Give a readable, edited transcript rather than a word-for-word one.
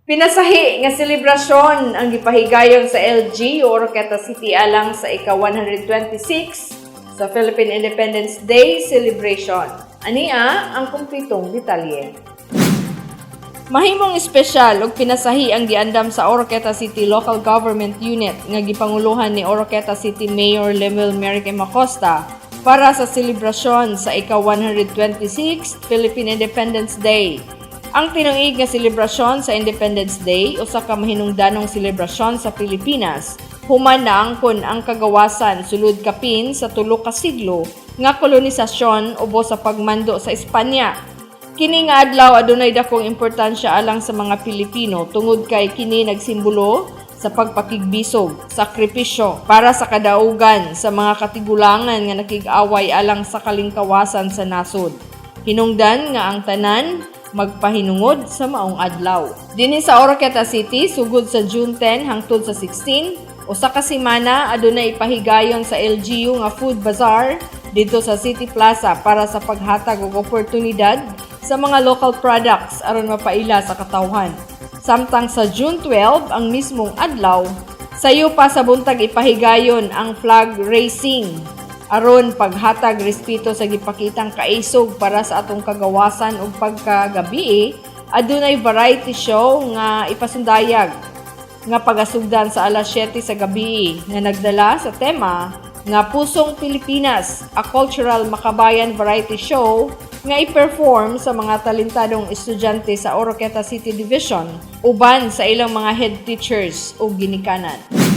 Pinasahi nga selebrasyon ang gipahigayon sa LGU Oroqueta City alang sa ika-126 sa Philippine Independence Day celebration. Ania ang kumpletong detalye. Mahimong espesyal ug pinasahi ang giandam sa Oroqueta City Local Government Unit nga gipanguluhan ni Oroqueta City Mayor Lemuel Merriquem Acosta para sa selebrasyon sa ika-126 Philippine Independence Day. Ang tinuig nga selebrasyon sa Independence Day usa ka mahinungdanong selebrasyon sa Pilipinas. Human naangkon ang kagawasan sulod kapin sa 3 ka siglo nga kolonisasyon ubos sa pagmando sa Espanya. Kini nga adlaw adunay dakong importansya alang sa mga Pilipino tungod kay kini nagsimbolo sa pagpakigbisog, sakripisyo para sa kadaugan sa mga katigulangan nga nakig-away alang sa kalingkawasan sa nasod. Hinungdan nga ang tanan magpahinungod sa maong adlaw. Dinhi sa Oroqueta City, sugod sa June 10 hangtod sa 16, usa ka semana adunay ipahigayon sa LGU nga food bazaar dito sa City Plaza para sa paghatag og oportunidad sa mga local products aron mapaila sa katawhan. Samtang sa June 12, ang mismong adlaw, sayo pa sa buntag ipahigayon ang flag racing aron paghatag respeto sa gipakitang kaisog para sa atong kagawasan ug pagkagabi. Adunay variety show nga ipasundayag nga pagasugdan sa alas 7 sa gabi nga nagdala sa tema nga Pusong Pilipinas, a cultural makabayan variety show nga i-perform sa mga talentadong estudyante sa Oroqueta City Division uban sa ilang mga head teachers o ginikanan.